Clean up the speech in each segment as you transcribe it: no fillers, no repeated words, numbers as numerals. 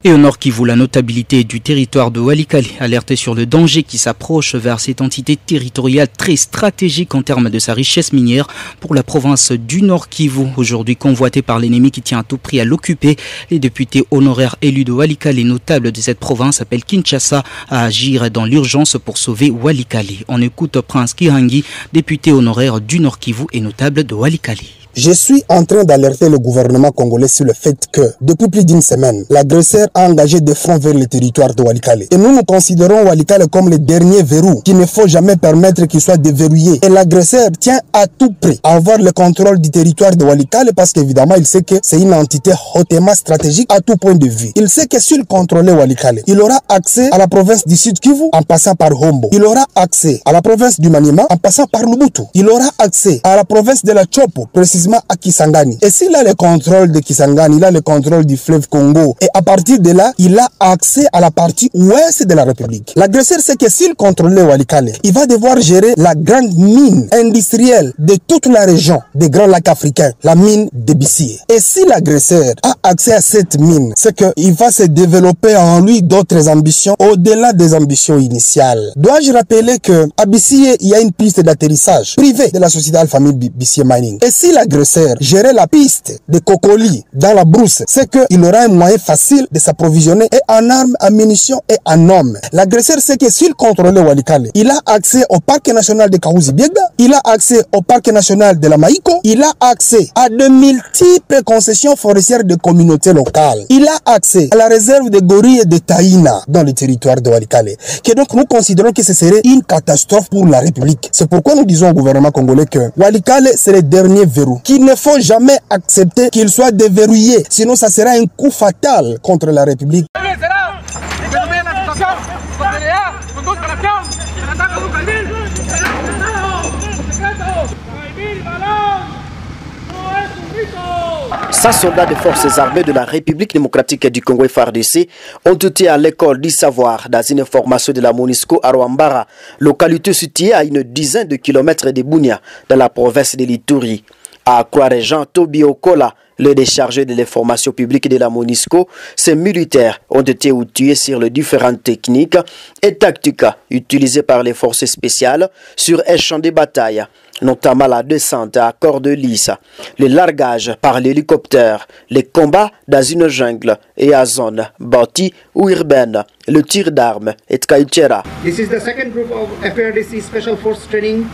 Et au Nord Kivu, la notabilité du territoire de Walikale alertait sur le danger qui s'approche vers cette entité territoriale très stratégique en termes de sa richesse minière pour la province du Nord Kivu, aujourd'hui convoitée par l'ennemi qui tient à tout prix à l'occuper. Les députés honoraires élus de Walikale et notables de cette province appellent Kinshasa à agir dans l'urgence pour sauver Walikale. On écoute Prince Kihangi, député honoraire du Nord Kivu et notable de Walikale. Je suis en train d'alerter le gouvernement congolais sur le fait que, depuis plus d'une semaine, l'agresseur a engagé des fronts vers le territoire de Walikale. Et nous considérons Walikale comme le dernier verrou qu'il ne faut jamais permettre qu'il soit déverrouillé. Et l'agresseur tient à tout prix à avoir le contrôle du territoire de Walikale parce qu'évidemment, il sait que c'est une entité hautement stratégique à tout point de vue. Il sait que s'il contrôlait Walikale, il aura accès à la province du Sud Kivu en passant par Hombo. Il aura accès à la province du Maniema en passant par Lubutu. Il aura accès à la province de la Chopo, précisément à Kisangani. Et s'il a le contrôle de Kisangani, il a le contrôle du fleuve Congo. Et à partir de là, il a accès à la partie ouest de la République. L'agresseur sait que s'il contrôlait Walikale, il va devoir gérer la grande mine industrielle de toute la région des Grands Lacs africains, la mine de Bissié. Et si l'agresseur a accès à cette mine, c'est qu'il va se développer en lui d'autres ambitions au-delà des ambitions initiales. Dois-je rappeler que à Bissié, il y a une piste d'atterrissage privée de la société Alpha Bissié Mining. Et si l'agresseur gérait la piste de Cocoli dans la brousse, c'est qu'il aura un moyen facile de s'approvisionner et en armes, en munitions et en hommes. L'agresseur sait que s'il contrôlait Walikale, il a accès au parc national de Kahuzi-Biega, il a accès au parc national de la Maïko, il a accès à de multiples concessions forestières de communautés locales. Il a accès à la réserve de gorilles et de Taïna dans le territoire de Walikale. Que donc nous considérons que ce serait une catastrophe pour la République. C'est pourquoi nous disons au gouvernement congolais que Walikale c'est le dernier verrou, qu'il ne faut jamais accepter qu'il soit déverrouillé, sinon ça sera un coup fatal contre la République. Ces soldats des forces armées de la République démocratique du Congo FARDC ont été à l'école du savoir dans une formation de la MONUSCO à Rwambara, localité située à une dizaine de kilomètres de Bunia, dans la province de l'Ituri. À Croix-Régent Tobi Okola, le déchargé de l'information publique de la MONUSCO, ces militaires ont été outillés sur les différentes techniques et tactiques utilisées par les forces spéciales sur un champ de bataille, notamment la descente à corde lisse, le largage par l'hélicoptère, les combats dans une jungle et à zone bâtie ou urbaine, le tir d'armes et Tkaïtchera. This is the second group of FARDC Special Force Training.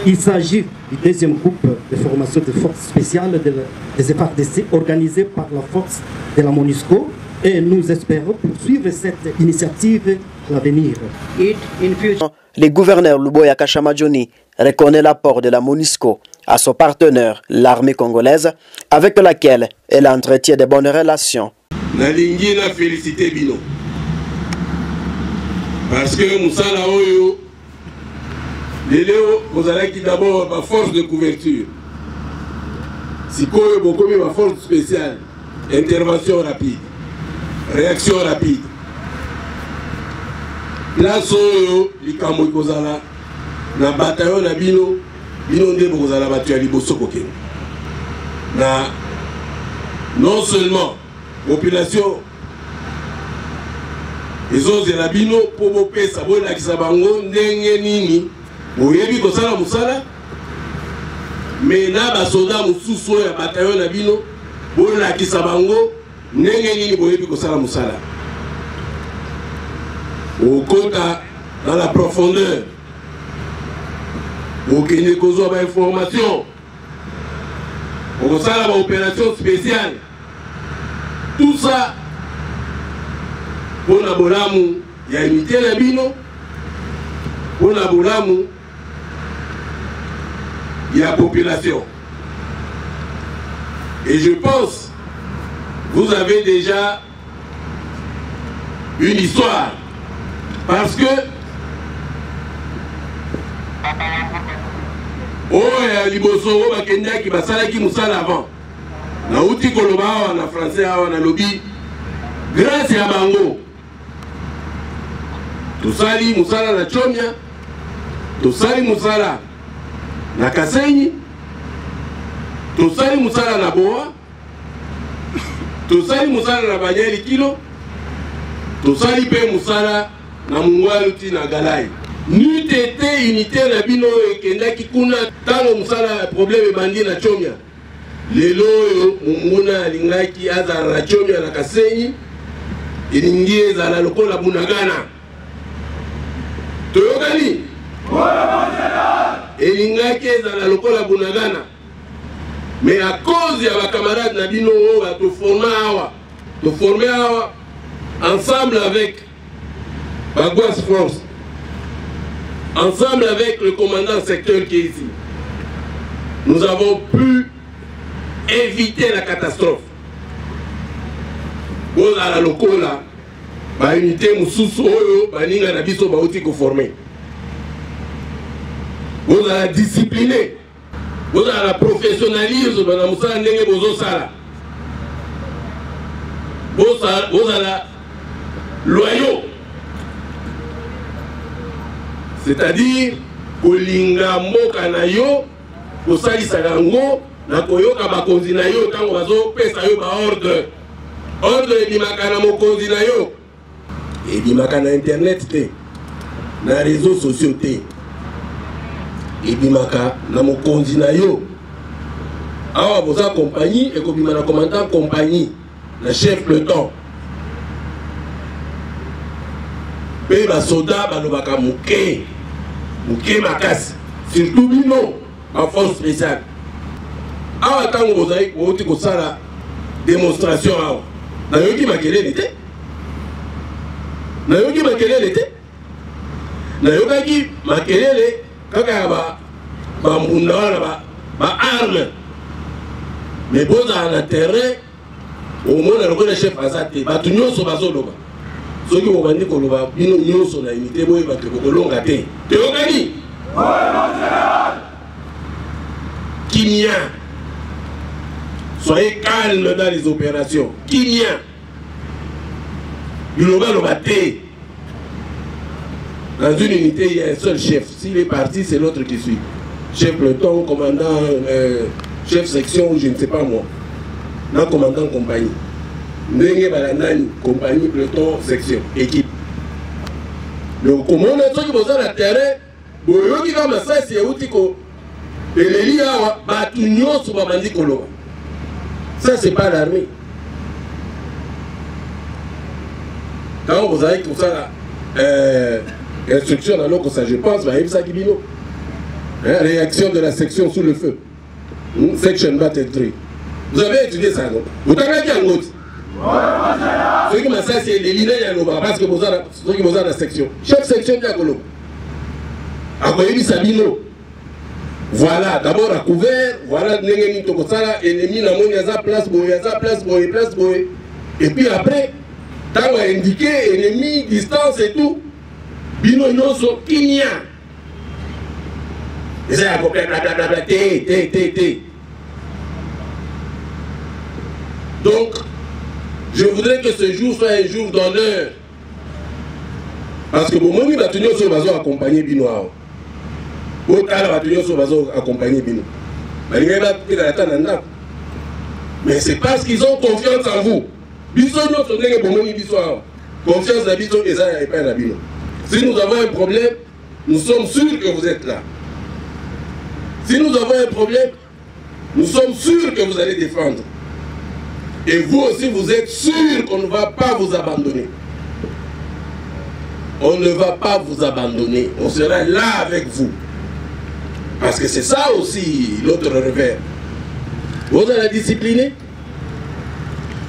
Il s'agit du deuxième groupe de formation de forces spéciales des FARDC organisé par la force de la MONUSCO et nous espérons poursuivre cette initiative à l'avenir. Le gouverneur Luboya Kashamajoni reconnaît l'apport de la MONUSCO à son partenaire, l'armée congolaise, avec laquelle elle entretient de bonnes relations. Nalingi na félicité bino. Parce que Moussala Oyo, vous allez d'abord ma force de couverture. Si vous avez ma force spéciale, intervention rapide, réaction rapide. Place Oyo, Likambo Kozala, na bataillon na bino, bino nde Kozala batu ya liboso kokeno. Na non seulement population ezozela bino po bopesa bolakisa bango ndenge nini boyebi kosala musala me na basoda mosusu ya bataillon na bino bolakisa bango ndenge nini boyebi kosala musala okota dans la profondeur okende kozwa ba information okosala ba opération spéciale. Tout ça pour la bolamu ya imité la bino, pour la bolamu ya population. Et je pense vous avez déjà une histoire parce que oh ya liboso ba kenda ki basala ki musala avant. Na uti koloba na français awa na lobby grâce à bango tosali musala na Chomia, tosali musala na Kasenyi, tosali musala na Boa, tosali musala na Banyeli Kilo, tosali pe musala na mungwalu ti na galai n'eût été unité na bino ekendaki kuna tango musala problème ebandi na chomia lelo oyo munguna alingaki azala na chomia na Kasenyi elingi ezala lokola Bunagana toyokani elingaki ezala lokola Bunagana mais à cause ya bacamarade na bino oyo toforme awa ensemble avec Bagouas France, ensemble avec le commandant secteur qui est ici, nous avons pu éviter la catastrophe. Vous à la locola, ba unité mususu oyo baninga na biso bauti ko former. Vous à la discipliner, vous à la professionnalisme bana musala ndenge bozo sala. Vous à la loyaux. C'est-à-dire kolinga mboka na yo kosalisa yango na koyoka bakonzi na yo tango bazopesa yo baordre ebimaka na mokonzi na yo ebimaka na internet te na réseaux sociaux te ebimaka na mokonzi na yo awa boza compagnie ekobima na commandant compagnie na chef peloton pe basoda balobaka moke makasi surtout bino en force spéciale awa tango bozali kouti kosala démonstration awa nayoki makelele te nayokaki makelele kaka ya bambunda wana baarme mais bozala na terrain omona lokola chef aza te bato nyonso bazoloba soki bobandi koloba bino nyonso na unité boyeba te bokolonga te toyokani kimia. Soyez calme dans les opérations. Kimia. Loba te. Dans une unité, il y a un seul chef. S'il est parti, c'est l'autre qui suit. Chef peloton, commandant, chef section, je ne sais pas moi. Non, commandant compagnie. Ndenge balanani, compagnie, peloton, section, équipe. Donc, comme on a dit que vous avez le terrain, boyoki kama ça c'est outiko. Eleli awa batu nyonso babandi koloba. Ça c'est pas l'armée. Quand vous avez comme ça instruction alors que ça je pense va ça kibino. Réaction de la section sous le feu. Section battle 3. Vous avez étudié ça non? Vous avez dit en autre. Ce qui m'a ça c'est les lignes yaloba parce que vous avez la section. Chaque section de koloba. Akoyebi sabino. Voilà, d'abord à couvert, voilà n'engeni tokosala ennemi na moni aza place boye. Et puis après, tant à indiquer ennemi, distance et tout, bino nyonso kinya. Et ça a coupé blablabla té. Donc, je voudrais que ce jour soit un jour d'honneur. Parce que bon, moi, je vais accompagner Bino. Mais c'est parce qu'ils ont confiance en vous. Confiance à Bino et ça n'est pas la Bino. Si nous avons un problème, nous sommes sûrs que vous êtes là. Si nous avons un problème, nous sommes sûrs que vous allez défendre. Et vous aussi, vous êtes sûrs qu'on ne va pas vous abandonner. On ne va pas vous abandonner. On sera là avec vous. Parce que c'est ça aussi l'autre revers. Vous avez la discipline,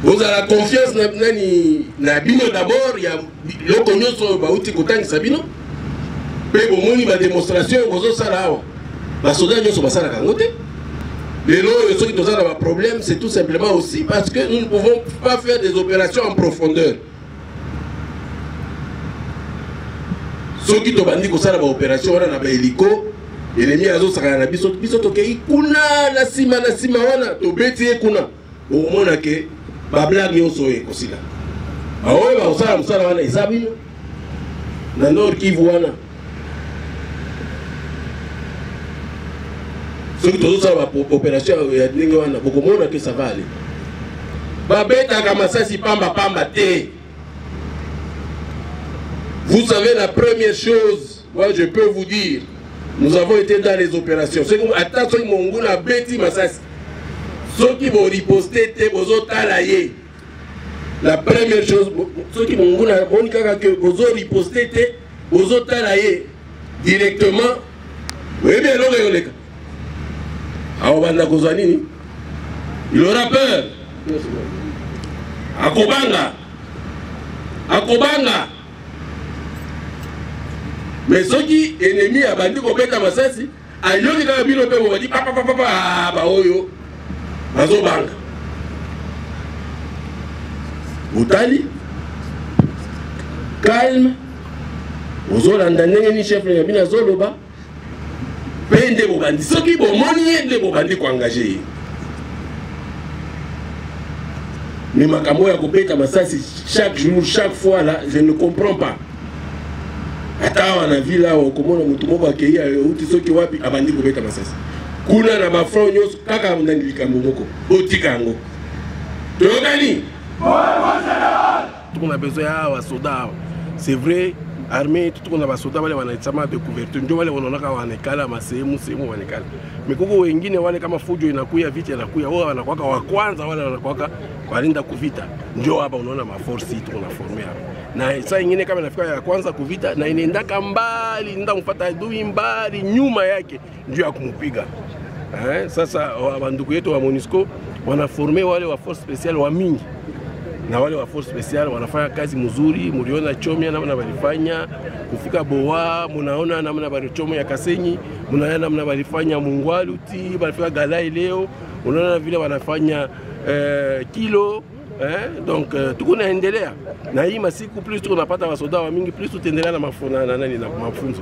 vous avez la confiance na bino d'abord, il y a le cognon sur Baouti Kotang Sabino. Mais au moins, il y a une démonstration, vous avez ça. Les soldats ne sont pas ça à côté. Mais là, ceux qui ont un problème, c'est tout simplement aussi parce que nous ne pouvons pas faire des opérations en profondeur. Ceux qui ont dit que ça une opération, on a un hélico. Ennemi azo sakana biso tokei kuna na sima wana to beti kuna omona ke ba blague yoso e kosila aoye ba osala musala wana izabino na Nord Kivu wana soki tozosala ba opération ya ndenge wana bokomona ke ça va aller ba beta kama masasi pamba te Vous savez, la première chose, moi je peux vous dire, nous avons été dans les opérations. Attention, mon gars, Betty Massas. Ceux qui vont riposter, la première chose, ceux qui vont riposter, directement. Oui, bien, il aura peur. Akobanga. Mais ceux qui ennemis à bandi kopeta masasi, ayoki ka bino pe bo di papa ba oyo. Bazobanga. Butali. Calme. Ozolanda ndenge ni chef ya bina zoloba. Pende bo bandi. Ceux qui bo moni de bo bandi ko engager. Mais makambo ya kopeta masasi chaque jour, chaque fois là, je ne comprends pas. Attends, on a vu là, comment on a accueilli ceux qui ont abandonné kopeta masasi. Kuna na ba front nyos kaka ndandika mboko. Otikango. Tokani. Tout on a besoin à soldats. C'est vrai, armée, tout on a besoin soldats wale wanachama de couverture. Ndio wale wanaonaka wanekala masehemu wanekala. Mikoko wengine wale kama fujo inakuya vita inakuya wao wanakuwa wa kwanza wale wanakuwa walinda kuvita. Ndio hapa unaona maforce yetu tunaformea. Na saa nyingine kama inafika ya kwanza kuvita na inaendaka mbali, nenda mfuata adui mbali nyuma yake ndio ya kumpiga. Sasa wandugu yetu wa MONUSCO wanaforme wale wa force special wa mingi. Na wale wa force special wanafanya kazi mzuri, mliona Chomia namna walifanya kufika Boa, mnaona namna walichoma ya Kasenyi, mnaona namna walifanya Mungwaluti, walifika Galai leo, unaona vile wanafanya Kilo, donc tuko naendelea. Na hii masiku plus tunapata wasoda wa mingi plus tutaendelea na mafunzo.